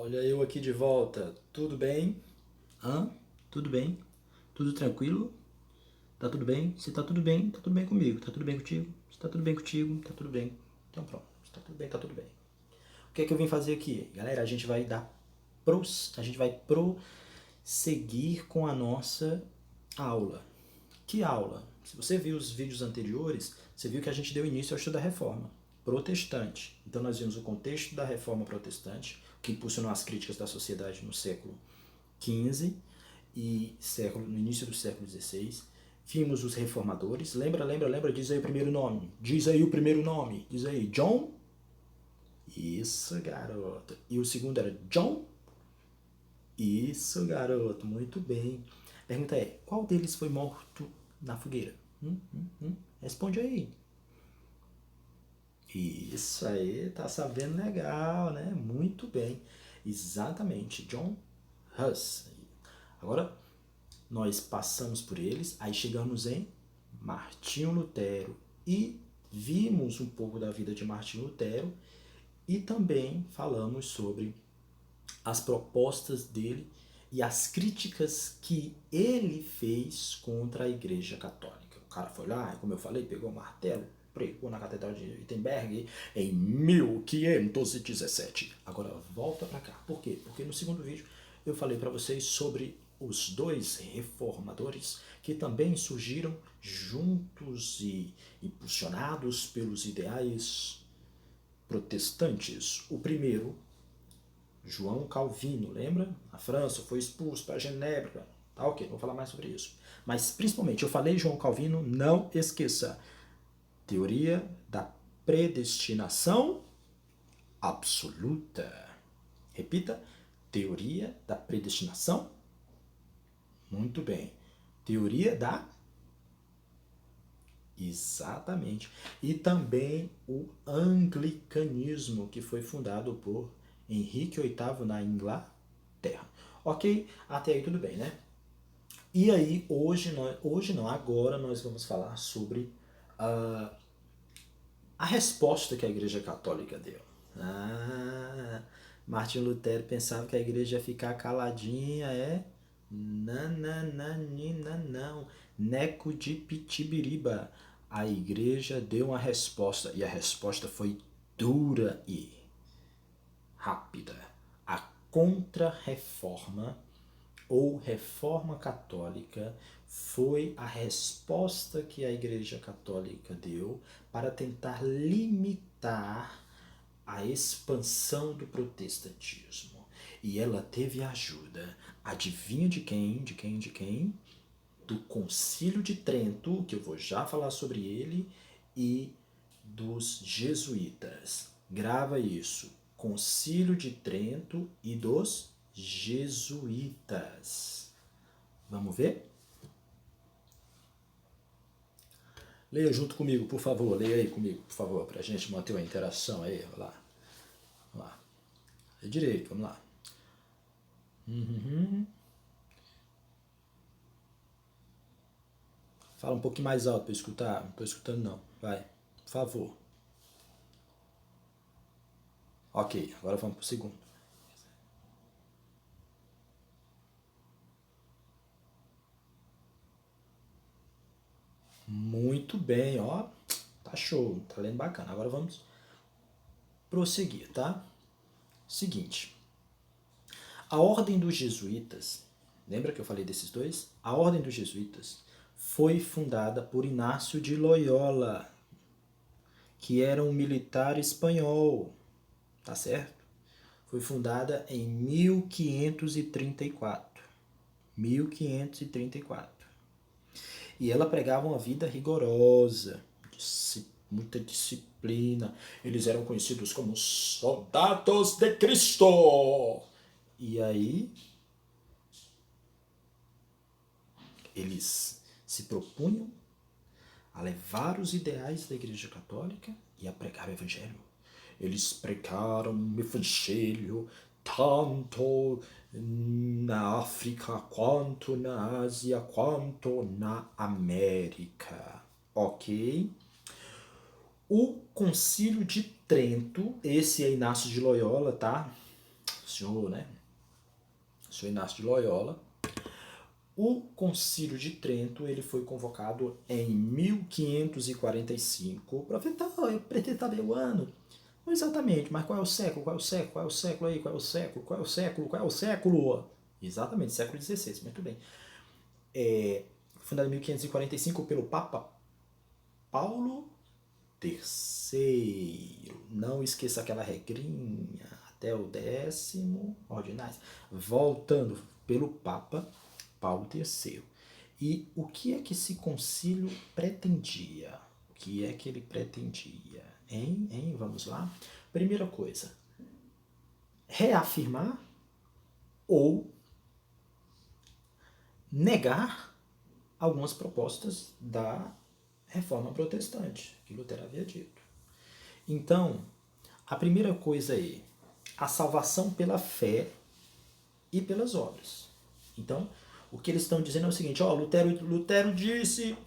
Olha eu aqui de volta. Tudo bem? Hã? Tudo bem? Tudo tranquilo? Tá tudo bem? Se tá tudo bem comigo. Tá tudo bem contigo? Se tá tudo bem contigo, tá tudo bem. Então pronto. Se tá tudo bem, tá tudo bem. O que é que eu vim fazer aqui? Galera, a gente vai prosseguir com a nossa aula. Que aula? Se você viu os vídeos anteriores, você viu que a gente deu início ao estudo da Reforma Protestante. Então nós vimos o contexto da Reforma Protestante, que impulsionou as críticas da sociedade no século XV e no início do século XVI. Vimos os reformadores. Lembra, diz aí o primeiro nome. Diz aí o primeiro nome. Diz aí, John? Isso, garoto. E o segundo era John? Isso, garoto. Muito bem. A pergunta é, qual deles foi morto na fogueira? Responde aí. Isso aí, tá sabendo legal, né? Muito bem. Exatamente, John Huss. Agora, nós passamos por eles, aí chegamos em Martinho Lutero e vimos um pouco da vida de Martinho Lutero e também falamos sobre as propostas dele e as críticas que ele fez contra a Igreja Católica. O cara foi lá, como eu falei, pegou o martelo, pregou na Catedral de Wittenberg em 1517. Agora volta para cá. Por quê? Porque no segundo vídeo eu falei para vocês sobre os dois reformadores que também surgiram juntos e impulsionados pelos ideais protestantes. O primeiro, João Calvino, lembra? Na França, foi expulso para Genebra. Tá ok, não vou falar mais sobre isso. Mas principalmente, eu falei João Calvino, não esqueça. Teoria da predestinação absoluta. Repita, teoria da predestinação. Muito bem. Teoria da. Exatamente. E também o anglicanismo, que foi fundado por Henrique VIII na Inglaterra. Ok? Até aí tudo bem, né? E aí, hoje não, agora nós vamos falar sobre a resposta que a Igreja Católica deu. Martin Lutero pensava que a igreja ia ficar caladinha, é? Não. Neco de Pitibiriba. A igreja deu uma resposta e a resposta foi dura e rápida. A Contra-Reforma ou Reforma Católica foi a resposta que a Igreja Católica deu para tentar limitar a expansão do protestantismo. E ela teve ajuda, adivinha de quem? De quem? Do Concílio de Trento, que eu vou já falar sobre ele, e dos jesuítas. Grava isso. Concílio de Trento e dos jesuítas. Vamos ver? Leia junto comigo, por favor. Leia aí comigo, por favor, para a gente manter uma interação aí. Vamos lá. É direito, vamos lá. Fala um pouquinho mais alto para escutar. Não estou escutando não. Vai, por favor. Ok, agora vamos para o segundo. Muito bem, ó. Tá show, tá lendo bacana. Agora vamos prosseguir, tá? Seguinte. A Ordem dos Jesuítas, lembra que eu falei desses dois? A Ordem dos Jesuítas foi fundada por Inácio de Loyola, que era um militar espanhol, tá certo? Foi fundada em 1534. 1534. E ela pregava uma vida rigorosa, muita disciplina. Eles eram conhecidos como soldados de Cristo. E aí, eles se propunham a levar os ideais da Igreja Católica e a pregar o Evangelho. Eles pregaram o Evangelho tanto na África, quanto na Ásia, quanto na América. Ok? O Concílio de Trento, esse é Inácio de Loyola, tá? senhor, né? O senhor Inácio de Loyola. O Concílio de Trento ele foi convocado em 1545. O profeta, eu pretendo saber o ano. Não exatamente, mas qual é o século? Qual é o século? Qual é o século aí? Qual é o século? Qual é o século? Qual é o século? Exatamente, século XVI, muito bem. Fundado em 1545 pelo Papa Paulo III. Não esqueça aquela regrinha, até o 10º ordinário. Voltando pelo Papa Paulo III. E o que é que esse concílio pretendia? O que é que ele pretendia? Hein? Vamos lá? Primeira coisa, reafirmar ou negar algumas propostas da reforma protestante, que Lutero havia dito. Então, a primeira coisa é a salvação pela fé e pelas obras. Então, o que eles estão dizendo é o seguinte, Lutero disse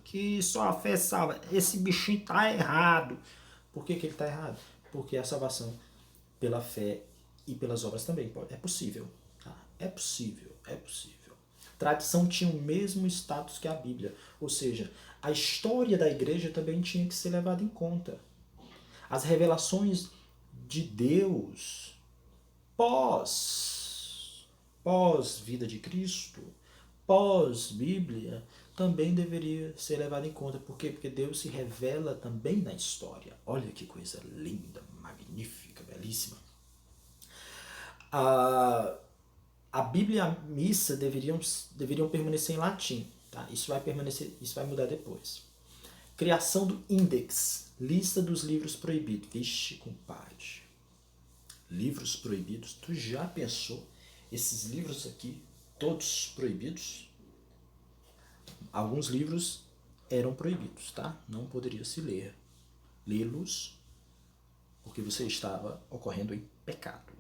que só a fé salva. Esse bichinho está errado. Por que ele está errado? Porque a salvação pela fé e pelas obras também é possível. Tá? É possível. A tradição tinha o mesmo status que a Bíblia. Ou seja, a história da igreja também tinha que ser levada em conta. As revelações de Deus pós vida de Cristo, pós Bíblia, também deveria ser levado em conta. Por quê? Porque Deus se revela também na história. Olha que coisa linda, magnífica, belíssima. A Bíblia e a missa deveriam permanecer em latim. Tá? Isso vai mudar depois. Criação do Index, lista dos livros proibidos. Vixe, compadre. Livros proibidos. Tu já pensou? Esses livros aqui, todos proibidos? Alguns livros eram proibidos, tá? Não poderia se lê-los, porque você estava ocorrendo em pecado.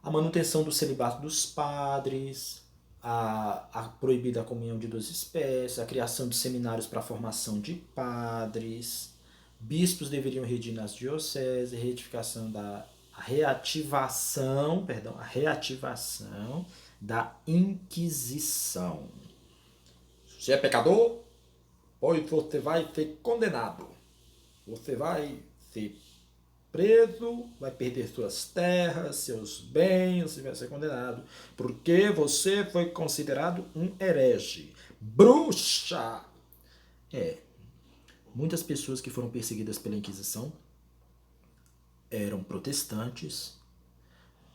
A manutenção do celibato dos padres, a proibida comunhão de duas espécies, a criação de seminários para a formação de padres, bispos deveriam redigir nas dioceses, a reativação da Inquisição. Se você é pecador, pois você vai ser condenado. Você vai ser preso, vai perder suas terras, seus bens, você vai ser condenado, porque você foi considerado um herege. Bruxa! Muitas pessoas que foram perseguidas pela Inquisição eram protestantes,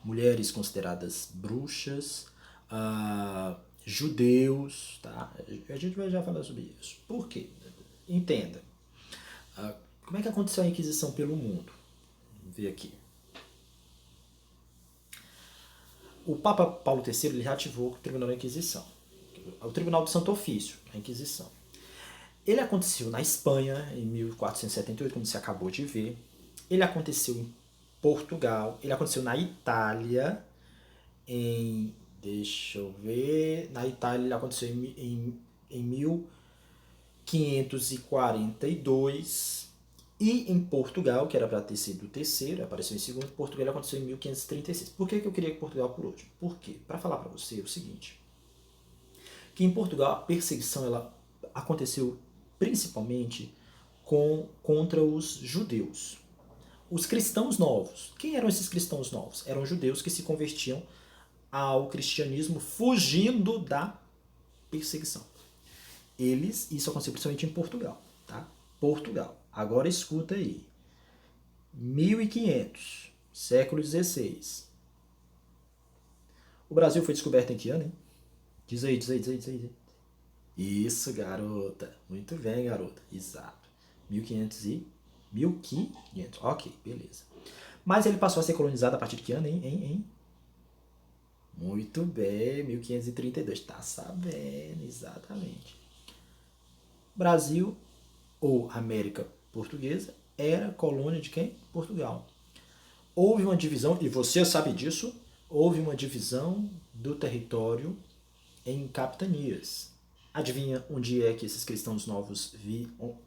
mulheres consideradas bruxas, judeus, tá? A gente vai já falar sobre isso. Por quê? Entenda. Como é que aconteceu a Inquisição pelo mundo? Vamos ver aqui. O Papa Paulo III ele reativou o Tribunal da Inquisição. O Tribunal do Santo Ofício, a Inquisição. Ele aconteceu na Espanha, em 1478, como você acabou de ver. Ele aconteceu em Portugal. Ele aconteceu na Itália, deixa eu ver. Na Itália ele aconteceu em 1542. E em Portugal, que era para ter sido o terceiro, apareceu em segundo. Portugal aconteceu em 1536. Por que eu queria Portugal por último? Por quê? Para falar para você o seguinte. Que em Portugal a perseguição ela aconteceu principalmente contra os judeus. Os cristãos novos. Quem eram esses cristãos novos? Eram judeus que se convertiam ao cristianismo fugindo da perseguição. Isso aconteceu principalmente em Portugal. Tá? Portugal. Agora escuta aí. 1500, século XVI. O Brasil foi descoberto em que ano, hein? Diz aí. Isso, garota. Muito bem, garota. Exato. 1500. Ok, beleza. Mas ele passou a ser colonizado a partir de que ano, hein? Muito bem, 1532. Tá sabendo, exatamente. Brasil, ou América Portuguesa, era colônia de quem? Portugal. Houve uma divisão, e você sabe disso, houve uma divisão do território em capitanias. Adivinha onde é que esses cristãos novos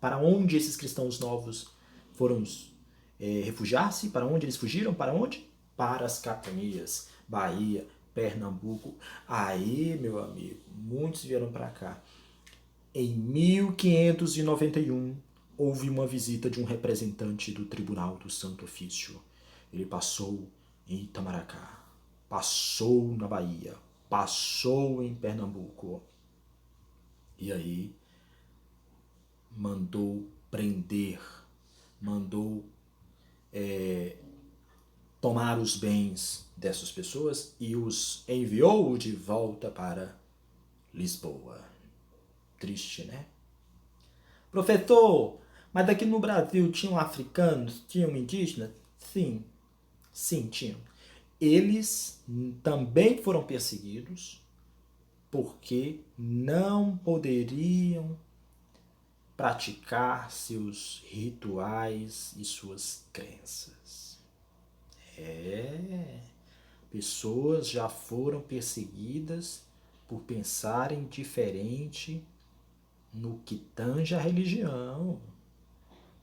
para onde esses cristãos novos foram refugiar-se. Para onde eles fugiram? Para onde? Para as capitanias. Bahia, Pernambuco. Aí, meu amigo, muitos vieram para cá. Em 1591, houve uma visita de um representante do Tribunal do Santo Ofício. Ele passou em Itamaracá, passou na Bahia, passou em Pernambuco. E aí mandou prender, mandou tomar os bens dessas pessoas e os enviou de volta para Lisboa. Triste, né? Professor, mas aqui no Brasil tinham africanos, tinham indígenas? Sim, sim, tinham. Eles também foram perseguidos porque não poderiam praticar seus rituais e suas crenças. Pessoas já foram perseguidas por pensarem diferente no que tange a religião.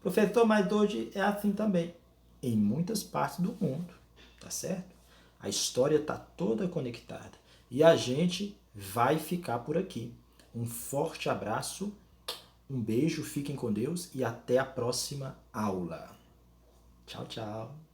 Professor, mas hoje é assim também. Em muitas partes do mundo, tá certo? A história está toda conectada. E a gente vai ficar por aqui. Um forte abraço, um beijo, fiquem com Deus e até a próxima aula. Tchau, tchau.